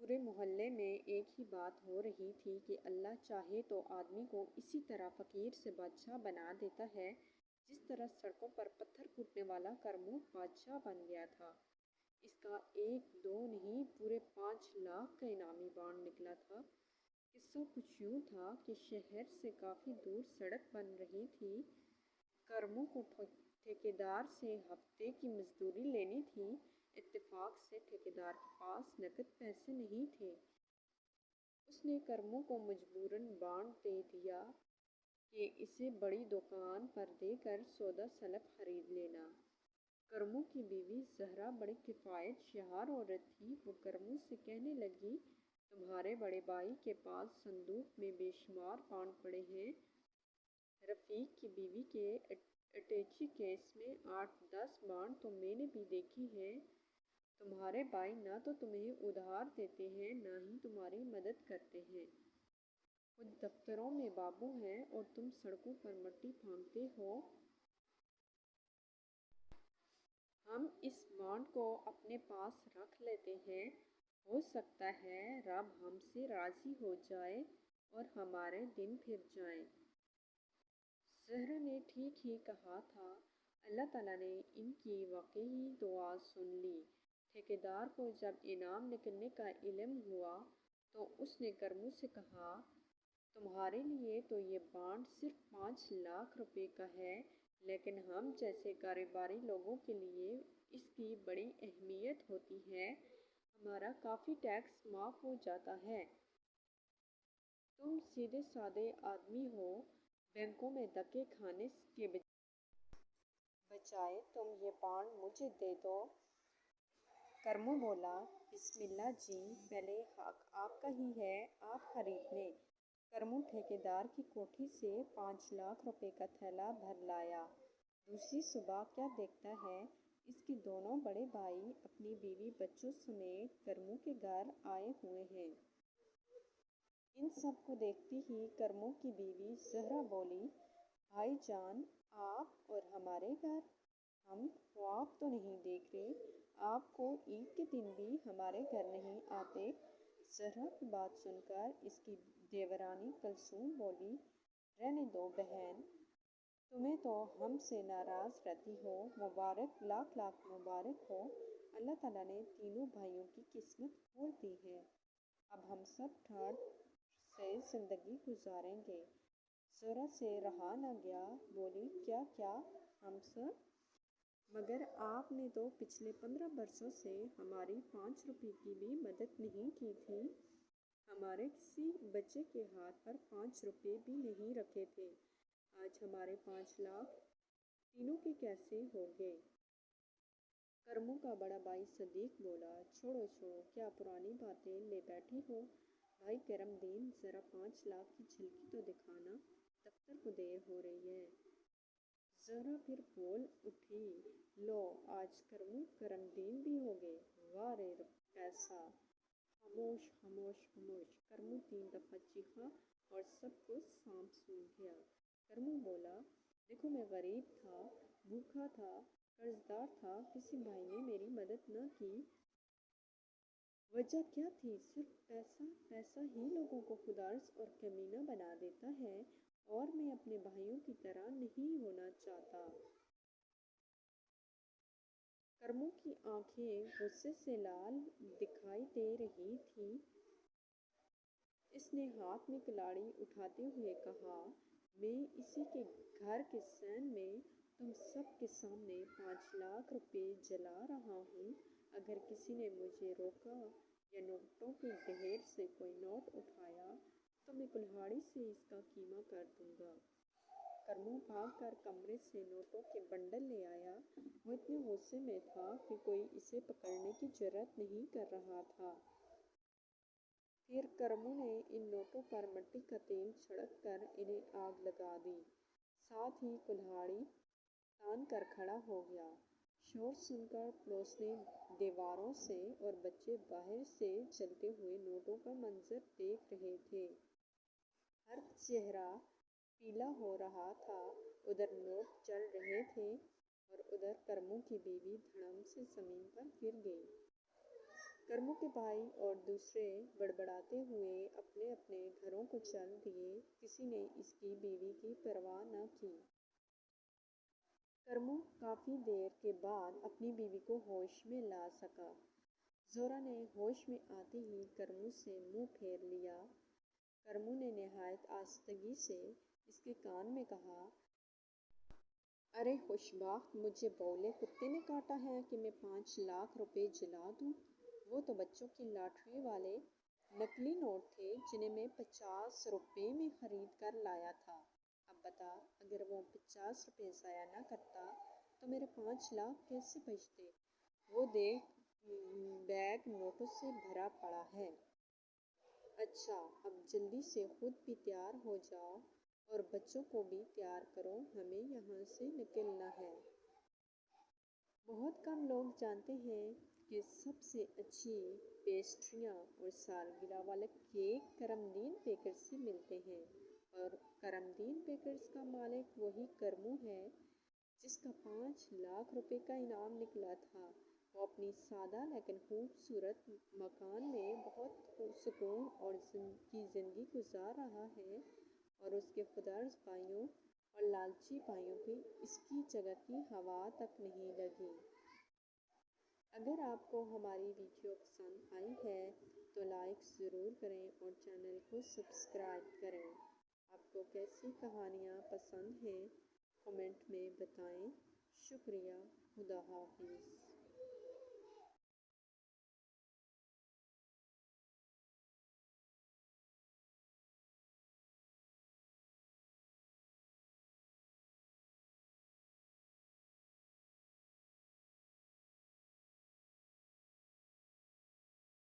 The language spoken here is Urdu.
پورے محلے میں ایک ہی بات ہو رہی تھی کہ اللہ چاہے تو آدمی کو اسی طرح فقیر سے بادشاہ بنا دیتا ہے جس طرح سڑکوں پر پتھر کوٹنے والا کرمو بادشاہ بن گیا تھا۔ اس کا ایک دو نہیں پورے 5 لاکھ کا انعامی بانڈ نکلا تھا۔ قصہ کچھ یوں تھا کہ شہر سے کافی دور سڑک بن رہی تھی۔ کرمو کو ٹھیکیدار سے ہفتے کی مزدوری لینی تھی۔ اتفاق سے ٹھیکیدار کے پاس نقد پیسے نہیں تھے۔ اس نے کرمو کو مجبوراً بانڈ دے دیا کہ اسے بڑی دکان پر دے کر سودا سلپ خرید لینا۔ کرمو کی بیوی زہرا بڑی کفایت شعار عورت تھی۔ وہ کرمو سے کہنے لگی، تمہارے بڑے بھائی کے پاس صندوق میں بے شمار بانڈ پڑے ہیں۔ رفیق کی بیوی کے اٹیچی کیس میں 8-10 بانڈ تو میں نے بھی دیکھے ہیں۔ تمہارے بھائی نہ تو تمہیں ادھار دیتے ہیں نہ ہی تمہاری مدد کرتے ہیں۔ خود دفتروں میں بابو ہیں اور تم سڑکوں پر مٹی پھینکتے ہو۔ ہم اس بانڈ کو اپنے پاس رکھ لیتے ہیں۔ ہو سکتا ہے رب ہم سے راضی ہو جائے اور ہمارے دن پھر جائیں۔ زہرا نے ٹھیک ہی کہا تھا۔ اللہ تعالیٰ نے ان کی واقعی دعا سن لی۔ ٹھیکیدار کو جب انعام نکلنے کا علم ہوا تو اس نے کرمو سے کہا، تمہارے لیے تو یہ بانڈ صرف 5 لاکھ روپے کا ہے، لیکن ہم جیسے کاروباری لوگوں کے لیے اس کی بڑی اہمیت ہوتی ہے۔ ہمارا کافی ٹیکس معاف ہو جاتا ہے۔ تم سیدھے سادے آدمی ہو، بینکوں میں دھکے کھانے کے بجائے تم یہ بانڈ مجھے دے دو۔ کرمو بولا، بسم اللہ جی، پہلے حق آپ کا ہی ہے، آپ خرید لیں۔ کرمو ٹھیکیدار کی کوٹھی سے 5 لاکھ روپے کا تھیلا بھر لایا۔ دوسری صبح کیا دیکھتا ہے، اس کے دونوں بڑے بھائی اپنی بیوی بچوں سمیت کرمو کے گھر آئے ہوئے ہیں۔ ان سب کو دیکھتی ہی کرمو کی بیوی زہرا بولی، بھائی جان، آپ اور ہمارے گھر! ہم خواب تو نہیں دیکھ رہے؟ آپ کو عید کے دن بھی ہمارے گھر نہیں آتے؟ زہرا کی بات سن کر اس کی دیورانی کلثوم بولی، رہنے دو بہن، تمہیں تو ہم سے ناراض رہتی ہو۔ مبارک، لاکھ لاکھ مبارک ہو۔ اللہ تعالیٰ نے تینوں بھائیوں کی قسمت کھول دی ہے۔ اب ہم سب ٹھاٹھ سے زندگی گزاریں گے۔ زہرا سے رہا نہ گیا، بولی، کیا ہم سب؟ مگر آپ نے تو پچھلے 15 برسوں سے ہماری 5 روپے کی بھی مدد نہیں کی تھی۔ ہمارے کسی بچے کے ہاتھ پر 5 روپے بھی نہیں رکھے تھے۔ آج ہمارے 5 لاکھ تینوں کے کیسے ہو گئے؟ کرمو کا بڑا بھائی صدیق بولا، چھوڑو کیا پرانی باتیں لے بیٹھی ہو؟ بھائی کرم دین، ذرا 5 لاکھ کی جھلکی تو دکھانا، دفتر کو دیر ہو رہی ہے۔ زہرا پھر بول اٹھی، لو آج کرم دین بھی ہو گئے، واہ رے پیسہ! خاموش خاموش خاموش! کرمو 3 دفعہ چیخا اور سب کو سانپ سونگھ گیا۔ کرمو بولا، دیکھو میں غریب تھا، بھوکا تھا، قرض دار تھا، کسی بھائی نے میری مدد نہ کی۔ وجہ کیا تھی؟ صرف پیسہ! پیسہ ہی لوگوں کو خودغرض اور کمینہ بنا دیتا ہے، اور میں اپنے بھائیوں کی طرح نہیں ہونا چاہتا۔ کرمو کی آنکھیں غصے سے لال دکھائی دے رہی تھیں۔ اس نے ہاتھ میں کلاڑی اٹھاتے ہوئے کہا، میں اسی کے گھر کے صحن میں تم سب کے سامنے 5 لاکھ روپے جلا رہا ہوں۔ اگر کسی نے مجھے روکا یا نوٹوں کے ڈھیر سے کوئی نوٹ اٹھایا تو میں کلہاڑی سے اس کا کیما کر دوں گا۔ کرمو بھاگ کر کمرے سے نوٹوں کے بنڈل لے آیا۔ وہ اتنے غصے میں تھا کہ کوئی اسے پکڑنے کی جرات نہیں کر رہا تھا۔ پھر کرمو نے ان نوٹوں پر مٹی کا تیل چھڑک کر انہیں آگ لگا دی، ساتھ ہی کلہاڑی تان کر کھڑا ہو گیا۔ شور سن کر پڑوسنے دیواروں سے اور بچے باہر سے جلتے ہوئے نوٹوں کا منظر دیکھ رہے تھے۔ ہر چہرہ پیلا ہو رہا تھا۔ ادھر نوٹ جل رہے تھے اور ادھر کرمو کی بیوی دھڑام سے زمین پر گر گئی۔ کرمو کے بھائی اور دوسرے بڑبڑاتے ہوئے اپنے اپنے گھروں کو چل دیے، کسی نے اس کی بیوی کی پرواہ نہ کی۔ کرمو کافی دیر کے بعد اپنی بیوی کو ہوش میں لا سکا۔ زہرا نے ہوش میں آتے ہی کرمو سے منہ پھیر لیا۔ کرمو نے نہایت آہستگی سے اس کے کان میں کہا، ارے خوش بخت، مجھے بولے کتے نے کاٹا ہے کہ میں 5 لاکھ روپے جلا دوں؟ وہ تو بچوں کی لاٹری والے نقلی نوٹ تھے جنہیں میں 50 روپے میں خرید کر لایا تھا۔ اب بتا، اگر وہ 50 روپے ضائع نہ کرتا تو میرے 5 لاکھ کیسے بچتے؟ وہ دیکھ، بیگ نوٹوں سے بھرا پڑا ہے۔ اچھا، اب جلدی سے خود بھی تیار ہو جاؤ اور بچوں کو بھی تیار کرو، ہمیں یہاں سے نکلنا ہے۔ بہت کم لوگ جانتے ہیں کہ سب سے اچھی پیسٹریاں اور سالگرہ والے کیک کرم دین بیکرز سے ملتے ہیں، اور کرم دین بیکرز کا مالک وہی کرمو ہے جس کا 5 لاکھ روپے کا انعام نکلا تھا۔ وہ اپنی سادہ لیکن خوبصورت مکان میں بہت سکون کی زندگی گزار رہا ہے، اور اس کے خودغرض بھائیوں اور لالچی بھائیوں کی اس کی جگہ کی ہوا تک نہیں لگی۔ اگر آپ کو ہماری ویڈیو پسند آئی ہے تو لائک ضرور کریں اور چینل کو سبسکرائب کریں۔ آپ کو کیسی کہانیاں پسند ہیں کمنٹ میں بتائیں۔ شکریہ، خدا حافظ۔